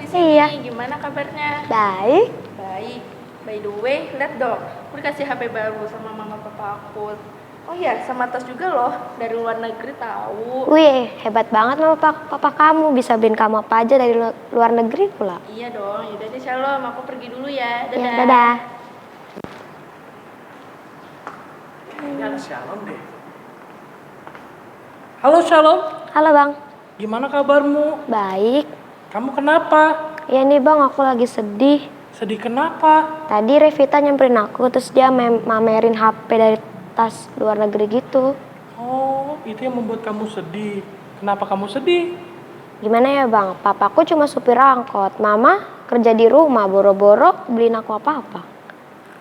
kesini. Iya. Gimana kabarnya? Baik. Baik. By the way, lihat dong. Aku dikasih HP baru sama mama papa aku. Oh iya, sama tas juga loh. Dari luar negeri tahu. Wih, hebat banget mama papa kamu bisa beliin kamu apa aja dari luar negeri pula. Iya dong. Yaudah deh Shalom, aku pergi dulu ya. Dadah. Ya, dadah. Kayaknya ada Shalom deh. Halo Shalom, Halo bang. gimana kabarmu? Baik. Kamu kenapa? Ya nih bang, aku lagi sedih. Sedih kenapa? Tadi Revita nyamperin aku, terus dia mamerin HP dari tas luar negeri gitu. Oh, itu yang membuat kamu sedih. Kenapa kamu sedih? Gimana ya bang, papaku cuma supir angkot. Mama kerja di rumah, boro-boro beliin aku apa-apa.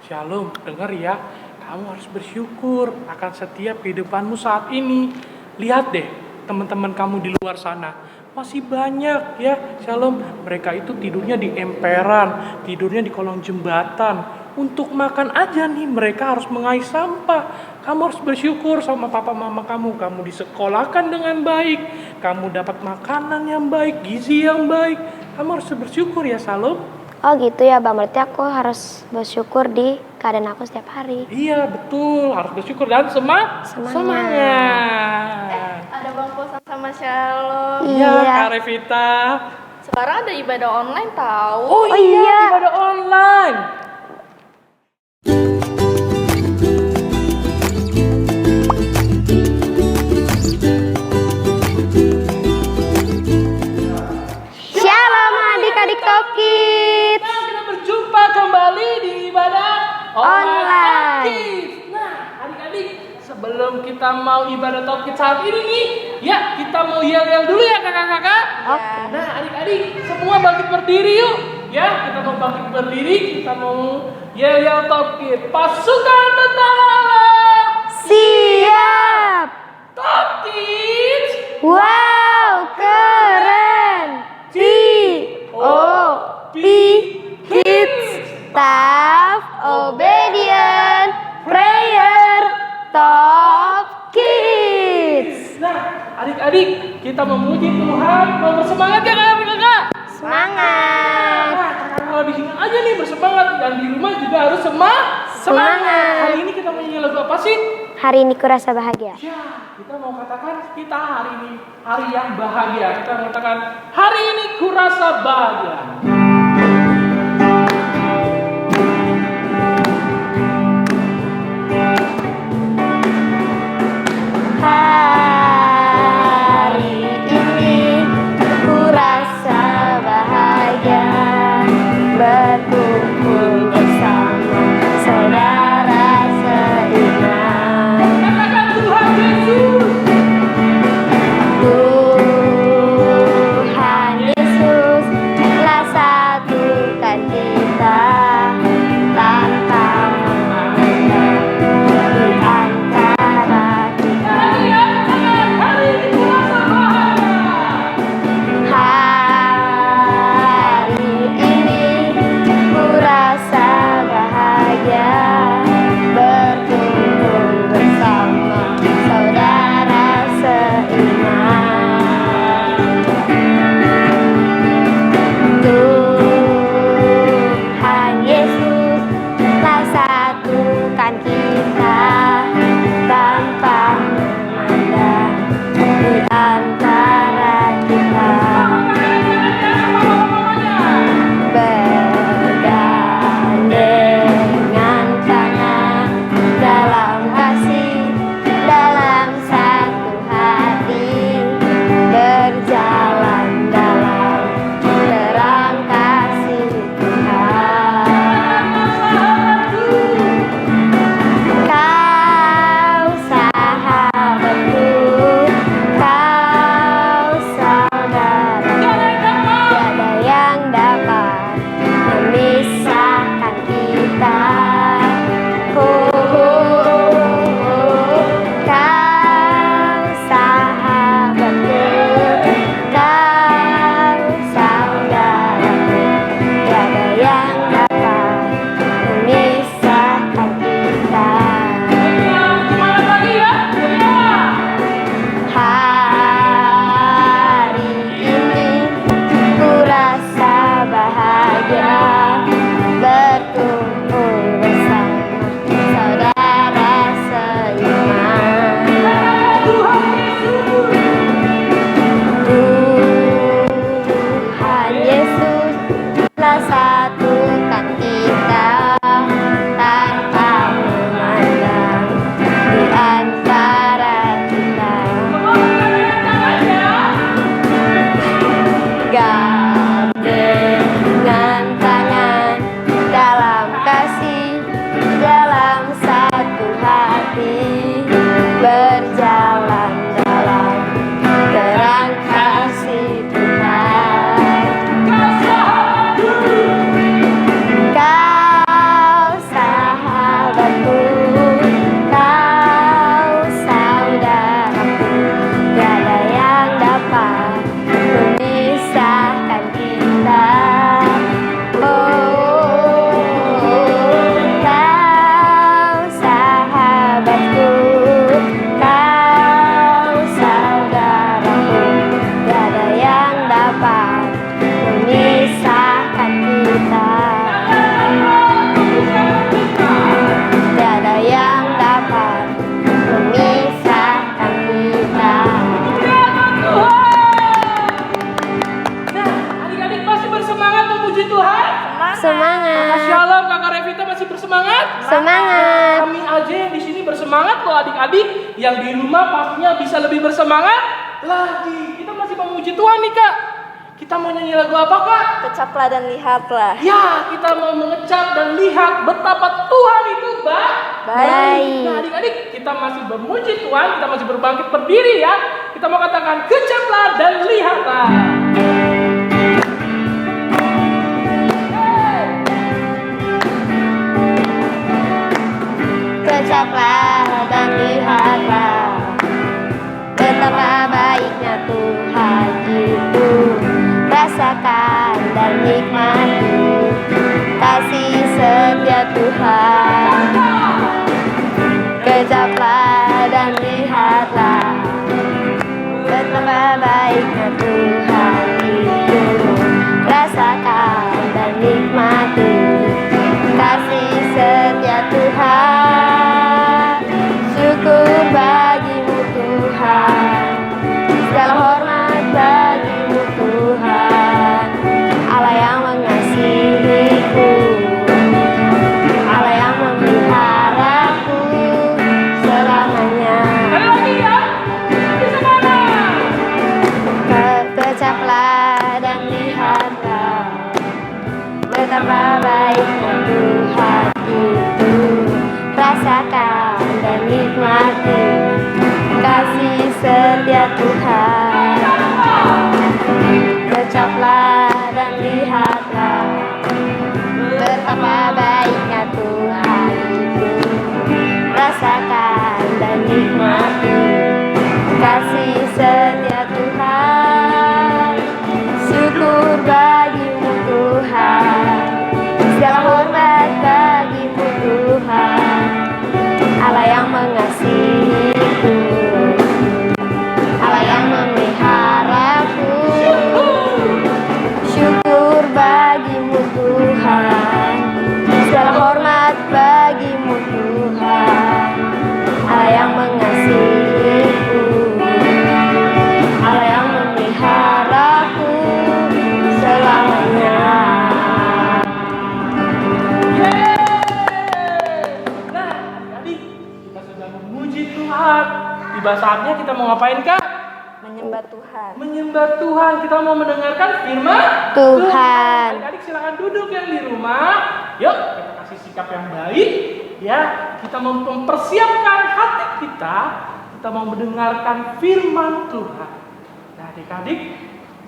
Shalom, dengar ya. Kamu harus bersyukur akan setiap kehidupanmu saat ini. Lihat deh, teman-teman kamu di luar sana. Masih banyak ya, Shalom. Mereka itu tidurnya di emperan, tidurnya di kolong jembatan. Untuk makan aja nih, mereka harus mengais sampah. Kamu harus bersyukur sama papa mama kamu. Kamu disekolahkan dengan baik. Kamu dapat makanan yang baik, gizi yang baik. Kamu harus bersyukur ya, Shalom. Oh gitu ya bang, berarti aku harus bersyukur di keadaan aku setiap hari. Iya, betul. Harus bersyukur dan semangat. Ada Bang Posan sama Shalom. Iya, Iya. Kak Revita. Sekarang ada ibadah online tahu. Oh iya, iya. ibadah online. Shalom adik-adik Topkids. Nah, kita berjumpa kembali di ibadah Online. Kids. Nah, adik-adik, sebelum kita mau ibadah Kids saat ini nih, ya kita mau yel-yel dulu ya kakak-kakak. Oke. Nah, adik-adik, semua bangkit berdiri yuk. Ya, kita mau bangkit berdiri, kita mau yel-yel Kids. Pasukan tentara Allah. Siap. Kids. Wow, keren. T.O.P. Kids. Staff Obedient Prayer Top Kids. Nah, adik-adik, kita memuji Tuhan, mau bersemangat ya kakak-kakak? Semangat. Nah, kalau di sini aja nih bersemangat dan di rumah juga harus Semangat. Hari ini kita mau nyanyi lagu apa sih? Hari ini kurasa bahagia. Ya, kita mau katakan kita hari ini hari yang bahagia. Kita mengatakan hari ini kurasa bahagia. Hari ini kurasa bahagia berkumpul bersama saudara seiman. Katakan Tuhan Yesus. Tuhan Yesus telah kita masih bersemangat? Semangat. Kami aja yang di sini bersemangat loh adik-adik. Yang di rumah pastinya bisa lebih bersemangat lagi. Kita masih memuji Tuhan nih Kak. Kita mau nyanyi lagu apa Kak? Kecaplah dan lihatlah. Ya, kita mau mengecap dan lihat betapa Tuhan itu Baik. Nah adik-adik, kita masih memuji Tuhan, kita masih berbangkit berdiri ya. Kita mau katakan kecaplah dan lihatlah. Kecaplah dan lihatlah betapa baiknya Tuhan itu. Rasakan dan nikmati kasih setia Tuhan. Kecaplah dan lihatlah betapa baiknya Tuhan itu. Rasakan dan nikmati kasih setia Tuhan. Syukur bagimu Tuhan, segala hormat bagimu Tuhan. Allah yang mengasihiku, Allah yang memeliharaku selamanya. Sekali lagi ya, bisa mana? Kecaplah dan lihatlah betapa baiknya Tuhan itu. Rasakan dan nikmati kasih setia Tuhan. Kecaplah dan lihatlah betapa baiknya Tuhan itu. Rasakan dan nikmati kasih setia Tuhan. Syukur bagimu Tuhan, segala hormat bagimu Tuhan. Allah yang mengasihiku, Allah yang memeliharaku. Syukur bagimu Tuhan, segala hormat bagimu Tuhan. Allah yang mengasihiku, Allah yang memeliharaku selamanya. Nah, adik-adik, kita sudah memuji Tuhan. Tiba saatnya kita mau ngapain Kak? Menyembah Tuhan. Menyembah Tuhan. Kita mau mendengarkan firman Tuhan. Adik-adik silakan duduk yang di rumah. Yuk, kita kasih sikap yang baik. Ya, kita mau mempersiapkan hati kita. Kita mau mendengarkan firman Tuhan. Nah, adik-adik,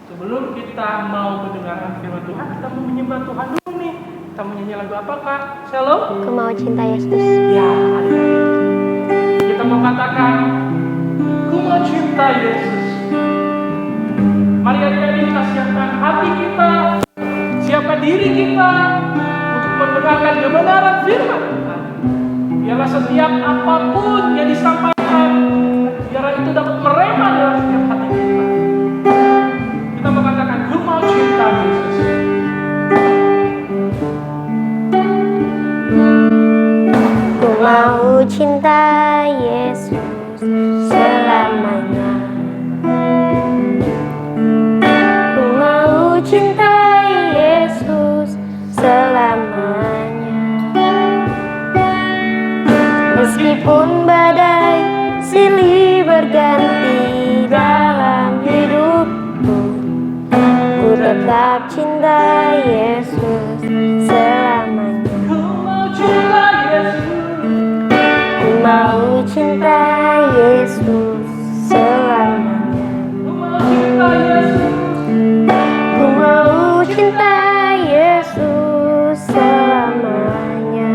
sebelum kita mau mendengarkan firman Tuhan, kita mau menyembah Tuhan dulu nih. Kita mau nyanyi lagu apa Kak? Shalom. Ku mau cinta Yesus. Ya, adik-adik. Kita mau katakan, ku mau cinta Yesus. Mari adik-adik kita siapkan hati kita, siapkan diri kita untuk mendengarkan kebenaran firman Tuhan. Biarlah setiap apapun yang disampaikan, biarlah itu dapat merema dalam setiap hati kita. Kita mau katakan, ku mau cinta Yesus. Ku mau cinta Yesus selamanya. Ku mau cinta Yesus selamanya. Meskipun badai silih berganti dalam hidupku, ku tetap cinta Yesus selamanya. Ku mau cinta Yesus. Ku mau cinta Yesus selamanya. Ku mau cinta Yesus. Ku mau cinta Yesus selamanya.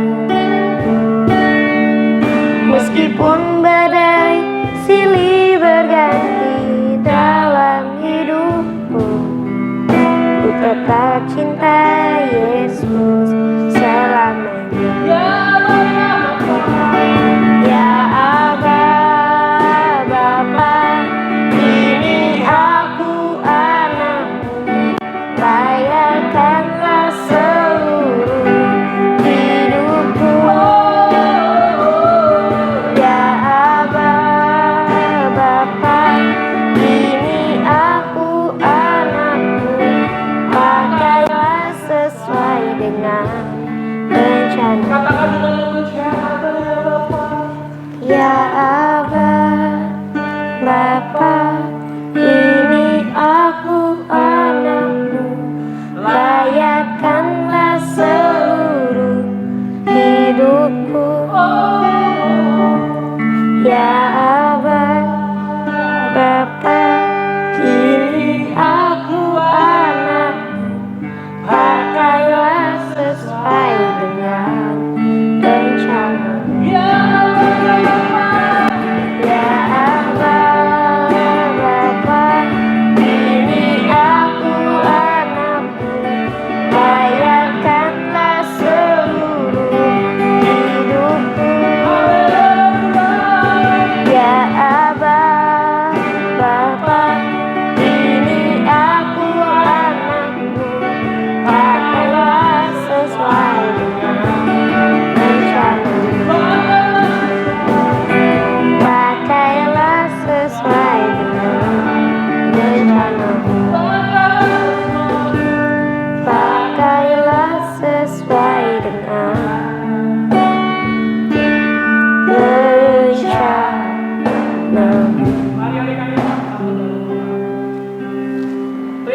Meskipun badai silih berganti dalam hidupku, ku tetap cinta Yesus selamanya. Ya Ya Aba, Bapa, ini aku anakmu. Layakanlah seluruh hidupku. Ya Aba, Bapa, ini aku anakmu. Pakailah sesuai dengan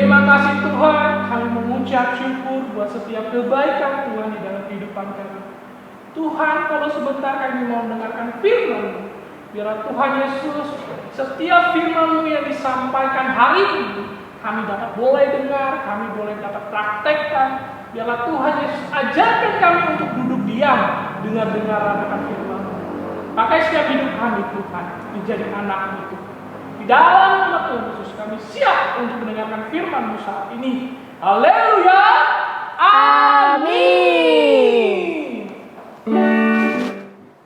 Terima kasih Tuhan, kami mengucap syukur buat setiap kebaikan Tuhan di dalam kehidupan kami. Tuhan, kalau sebentar kami mau mendengarkan firman-Mu, biarlah Tuhan Yesus, setiap firman-Mu yang disampaikan hari ini, kami dapat boleh dengar, kami boleh dapat praktekkan. Biarlah Tuhan Yesus ajarkan kami untuk duduk diam, dengar-dengar akan firman-Mu. Pakai setiap hidup kami Tuhan, menjadi anak-Mu Tuhan. Di dalam nama Tuhan Yesus kami siap untuk mendengarkan firman-Mu saat ini. Haleluya. Amin.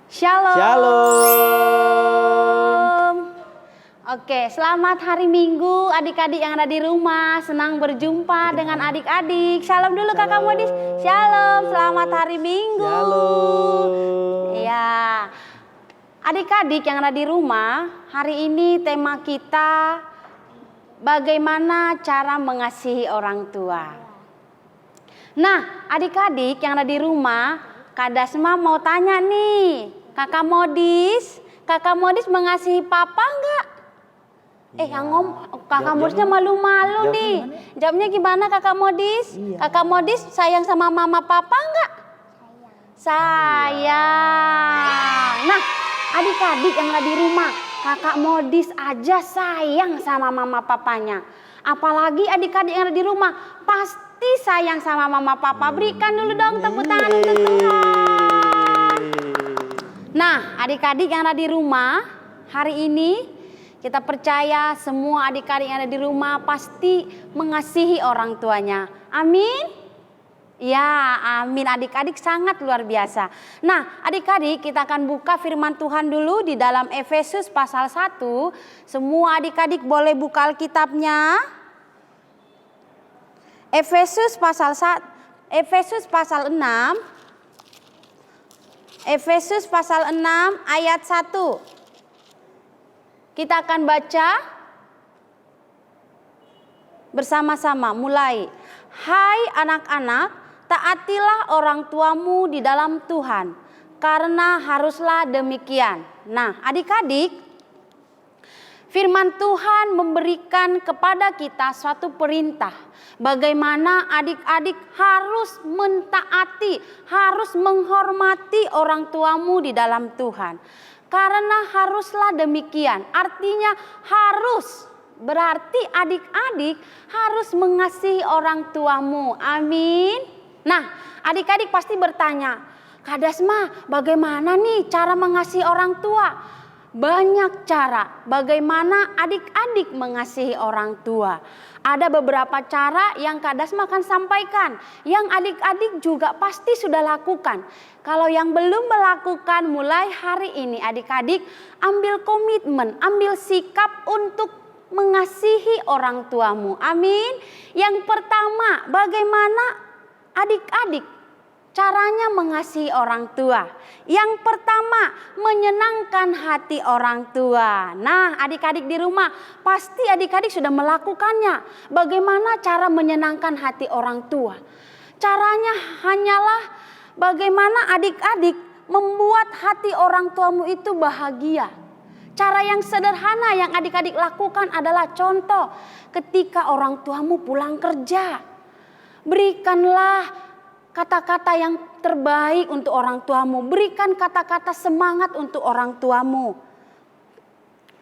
Shalom. Shalom. Oke, selamat hari Minggu adik-adik yang ada di rumah. Senang berjumpa dengan adik-adik. Shalom dulu Kakak Modis. Shalom, selamat hari Minggu. Shalom. Iya. Adik-adik yang ada di rumah, hari ini tema kita bagaimana cara mengasihi orang tua. Nah, adik-adik yang ada di rumah, Kak Dasma mau tanya nih, Kakak Modis mengasihi papa enggak? Kakak Modisnya malu-malu nih. Jawabnya gimana Kakak Modis? Iya. Kakak Modis sayang sama mama papa enggak? Sayang. Nah, adik-adik yang ada di rumah, Kakak Modis aja sayang sama mama papanya. Apalagi adik-adik yang ada di rumah, pasti sayang sama mama papa. Berikan dulu dong tepuk tangan untuk Tuhan. Nah, adik-adik yang ada di rumah, hari ini kita percaya semua adik-adik yang ada di rumah pasti mengasihi orang tuanya. Amin. Ya, amin. Adik-adik sangat luar biasa. Nah, adik-adik kita akan buka firman Tuhan dulu di dalam Efesus pasal 1. Semua adik-adik boleh buka Alkitabnya. Efesus pasal 6. Efesus pasal 6 ayat 1. Kita akan baca bersama-sama, mulai. Hai anak-anak, taatilah orang tuamu di dalam Tuhan, karena haruslah demikian. Nah, adik-adik, firman Tuhan memberikan kepada kita suatu perintah. Bagaimana adik-adik harus mentaati, harus menghormati orang tuamu di dalam Tuhan. Karena haruslah demikian, artinya harus. Berarti adik-adik harus mengasihi orang tuamu. Amin. Nah, adik-adik pasti bertanya, Kak Dasma, bagaimana nih cara mengasihi orang tua? Banyak cara bagaimana adik-adik mengasihi orang tua. Ada beberapa cara yang Kak Dasma akan sampaikan, yang adik-adik juga pasti sudah lakukan. Kalau yang belum melakukan, mulai hari ini adik-adik ambil komitmen, ambil sikap untuk mengasihi orang tuamu. Amin. Yang pertama, bagaimana adik-adik caranya mengasihi orang tua? Yang pertama, menyenangkan hati orang tua. Nah, adik-adik di rumah pasti adik-adik sudah melakukannya. Bagaimana cara menyenangkan hati orang tua? Caranya hanyalah bagaimana adik-adik membuat hati orang tuamu itu bahagia. Cara yang sederhana yang adik-adik lakukan adalah contoh ketika orang tuamu pulang kerja. Berikanlah kata-kata yang terbaik untuk orang tuamu. Berikan kata-kata semangat untuk orang tuamu.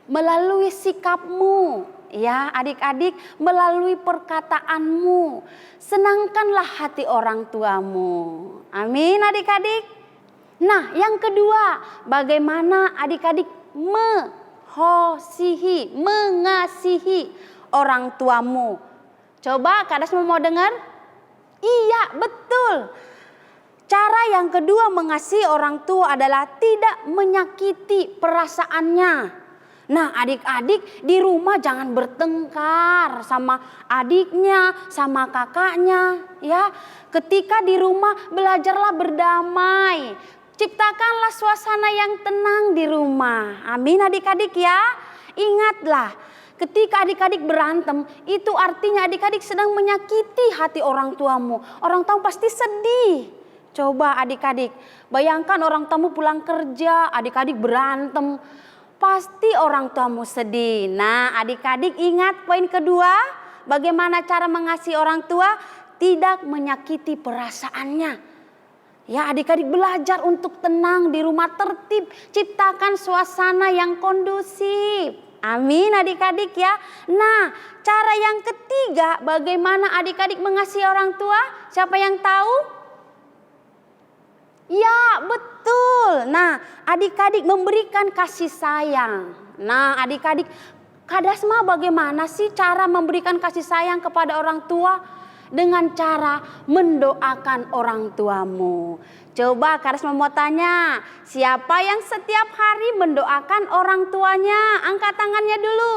Melalui sikapmu, ya adik-adik, melalui perkataanmu. Senangkanlah hati orang tuamu. Amin adik-adik. Nah, yang kedua, bagaimana adik-adik mengasihi orang tuamu. Coba Kak Dasma mau dengar? Iya, betul. Cara yang kedua mengasihi orang tua adalah tidak menyakiti perasaannya. Nah, adik-adik di rumah jangan bertengkar sama adiknya, sama kakaknya, ya. Ketika di rumah belajarlah berdamai. Ciptakanlah suasana yang tenang di rumah. Amin adik-adik ya. Ingatlah, ketika adik-adik berantem, itu artinya adik-adik sedang menyakiti hati orang tuamu. Orang tua pasti sedih. Coba adik-adik, bayangkan orang tuamu pulang kerja, adik-adik berantem. Pasti orang tuamu sedih. Nah, adik-adik ingat poin kedua, bagaimana cara mengasihi orang tua? Tidak menyakiti perasaannya. Ya, adik-adik belajar untuk tenang di rumah, tertib, ciptakan suasana yang kondusif. Amin adik-adik ya. Nah, cara yang ketiga bagaimana adik-adik mengasihi orang tua? Siapa yang tahu? Ya, betul. Nah, adik-adik memberikan kasih sayang. Nah, adik-adik, Kadasma bagaimana sih cara memberikan kasih sayang kepada orang tua? Dengan cara mendoakan orang tuamu. Coba Kadasma mau tanya, siapa yang setiap hari mendoakan orang tuanya? Angkat tangannya dulu.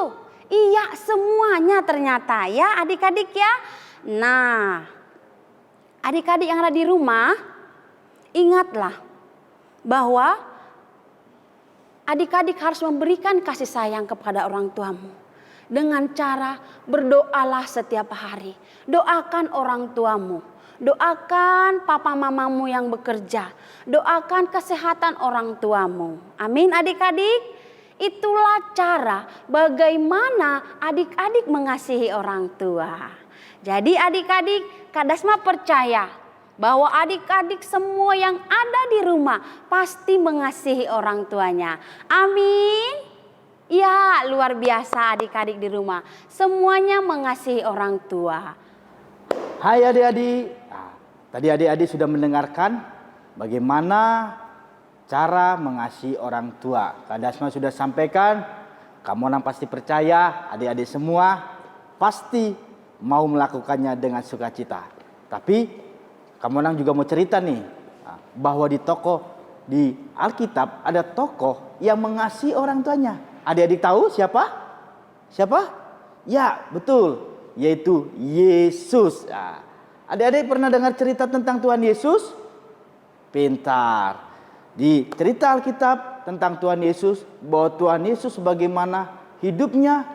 Iya, semuanya ternyata ya adik-adik ya. Nah, adik-adik yang ada di rumah, ingatlah bahwa adik-adik harus memberikan kasih sayang kepada orang tuamu. Dengan cara berdoalah setiap hari. Doakan orang tuamu. Doakan papa mamamu yang bekerja. Doakan kesehatan orang tuamu. Amin adik-adik. Itulah cara bagaimana adik-adik mengasihi orang tua. Jadi adik-adik, Kadasma percaya bahwa adik-adik semua yang ada di rumah pasti mengasihi orang tuanya. Amin. Ya, luar biasa adik-adik di rumah. Semuanya mengasihi orang tua. Hai adik-adik. Tadi adik-adik sudah mendengarkan bagaimana cara mengasihi orang tua. Kadasma sudah sampaikan, kamu orang pasti percaya, adik-adik semua pasti mau melakukannya dengan sukacita. Tapi kamu orang juga mau cerita nih, bahwa di Alkitab ada tokoh yang mengasihi orang tuanya. Adik-adik tahu siapa? Siapa? Ya, betul. Yaitu Yesus. Adik-adik pernah dengar cerita tentang Tuhan Yesus? Pintar. Di cerita Alkitab tentang Tuhan Yesus, bahwa Tuhan Yesus bagaimana hidupnya,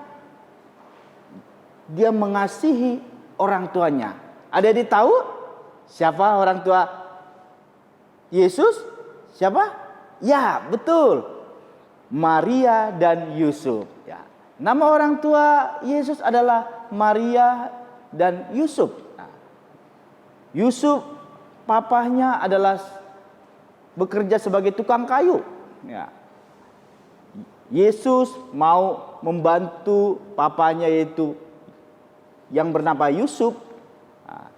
dia mengasihi orang tuanya. Adik-adik tahu siapa orang tua Yesus? Siapa? Ya, betul. Maria dan Yusuf. Ya. Nama orang tua Yesus adalah Maria dan Yusuf. Nah, Yusuf papahnya adalah bekerja sebagai tukang kayu. Ya. Yesus mau membantu papanya yaitu yang bernama Yusuf. Nah,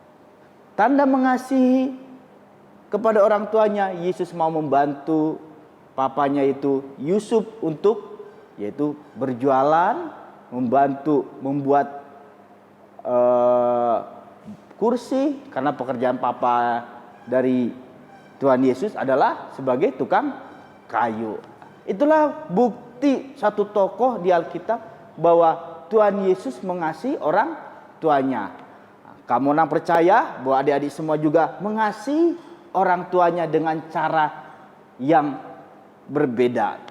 tanda mengasihi kepada orang tuanya, Yesus mau membantu papanya itu Yusuf untuk yaitu berjualan, membantu membuat kursi, karena pekerjaan papa dari Tuhan Yesus adalah sebagai tukang kayu. Itulah bukti satu tokoh di Alkitab bahwa Tuhan Yesus mengasihi orang tuanya. Kamu orang percaya bahwa adik-adik semua juga mengasihi orang tuanya dengan cara yang berbeda.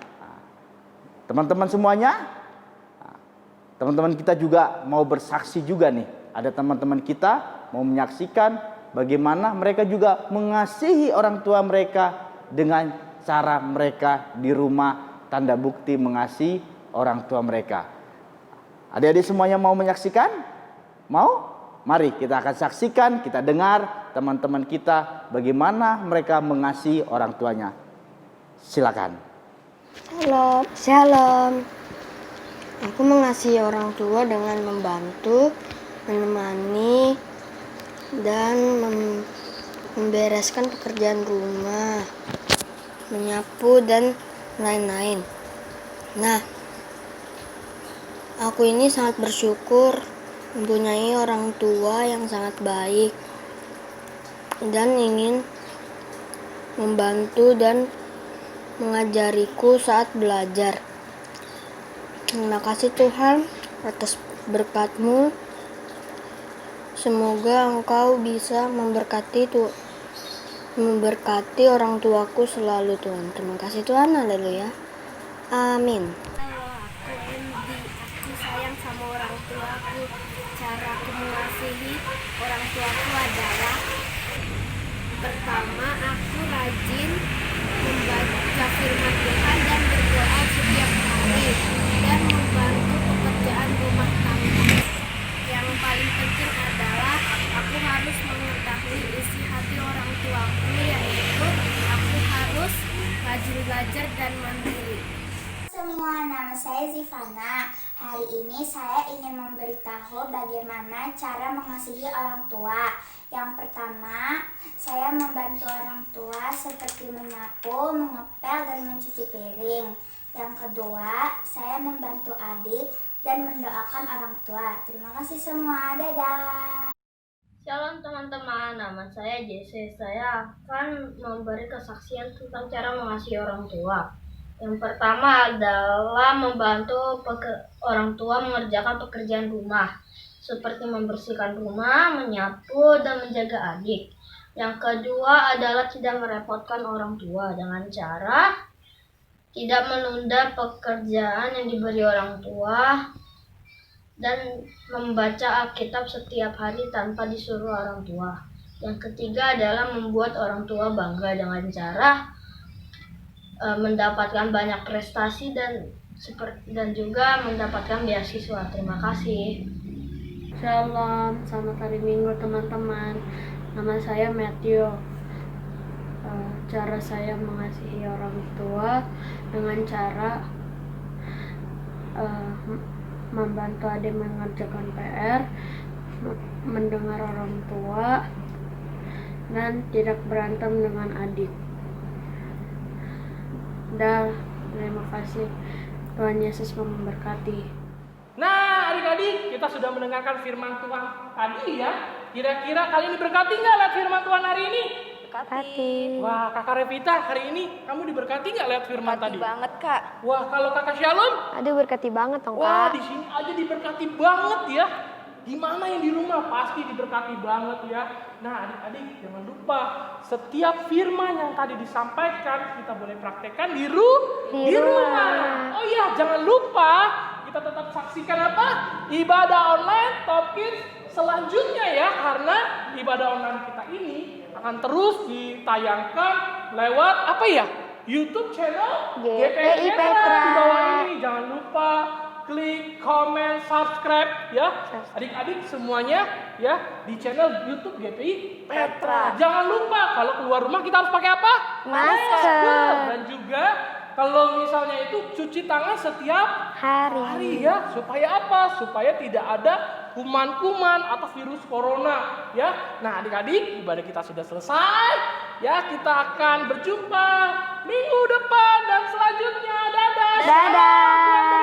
Teman-teman semuanya, teman-teman kita juga mau bersaksi juga nih. Ada teman-teman kita mau menyaksikan bagaimana mereka juga mengasihi orang tua mereka dengan cara mereka di rumah, tanda bukti mengasihi orang tua mereka. Adik-adik semuanya mau menyaksikan? Mau? Mari kita akan saksikan, kita dengar teman-teman kita bagaimana mereka mengasihi orang tuanya. Silakan. Shalom. Shalom. Aku mengasihi orang tua dengan membantu, menemani, dan membereskan pekerjaan rumah, menyapu, dan lain-lain. Nah, aku ini sangat bersyukur mempunyai orang tua yang sangat baik dan ingin membantu dan mengajariku saat belajar. Terima kasih Tuhan atas berkat-Mu. Semoga Engkau bisa memberkati orang tuaku selalu Tuhan. Terima kasih Tuhan, haleluya. Amin. Aku Endi, aku sayang sama orang tuaku. Cara aku mengasihi orang tuaku adalah pertama, aku rajin membaca firman Tuhan dan berdoa setiap hari dan membantu pekerjaan rumah tangga. Yang paling penting adalah aku harus mengetahui isi hati orang tuaku, yaitu aku harus rajin belajar dan mandiri. Semua, nama saya Zivana. Hari ini saya ingin memberitahu bagaimana cara mengasihi orang tua. Yang pertama, saya membantu orang tua seperti menyapu, mengepel, dan mencuci piring. Yang kedua, saya membantu adik dan mendoakan orang tua. Terima kasih semua, dadah. Shalom teman-teman, nama saya Jesse. Saya akan memberi kesaksian tentang cara mengasihi orang tua. Yang pertama adalah membantu orang tua mengerjakan pekerjaan rumah, seperti membersihkan rumah, menyapu, dan menjaga adik. Yang kedua adalah tidak merepotkan orang tua dengan cara tidak menunda pekerjaan yang diberi orang tua dan membaca Alkitab setiap hari tanpa disuruh orang tua. Yang ketiga adalah membuat orang tua bangga dengan cara mendapatkan banyak prestasi dan juga mendapatkan beasiswa. Terima kasih. Shalom, selamat hari Minggu teman-teman. Nama saya Matthew. Cara saya mengasihi orang tua dengan cara membantu adik mengerjakan PR, mendengar orang tua, dan tidak berantem dengan adik. Dan terima kasih, Tuhan Yesus memberkati. Nah, adik-adik, kita sudah mendengarkan firman Tuhan tadi ya. Kira-kira kali ini berkati nggak lihat firman Tuhan hari ini? Berkati. Wah, Kakak Revita, hari ini kamu diberkati nggak lihat firman Berkati tadi? banget, Kak. Wah, kalau Kakak Shalom? Aduh, berkati banget dong, Wah, Kak. di sini aja diberkati banget ya. Gimana yang di rumah? Pasti diberkati banget ya. Nah, adik-adik, jangan lupa setiap firman yang tadi disampaikan kita boleh praktekkan di rumah. Oh iya, jangan lupa kita tetap saksikan apa? Ibadah online Top Kids selanjutnya ya, karena ibadah online kita ini akan terus ditayangkan lewat apa ya? YouTube channel GPI Petra. Di bawah ini jangan lupa klik, komen, subscribe ya. Adik-adik semuanya ya di channel YouTube GPI Petra. Jangan lupa kalau keluar rumah kita harus pakai apa? Masker. Dan juga kalau misalnya itu cuci tangan setiap hari ya. Supaya apa? Supaya tidak ada kuman-kuman atau virus corona ya. Nah, adik-adik, ibadah kita sudah selesai. Ya, kita akan berjumpa minggu depan dan selanjutnya. Dadah. Dadah.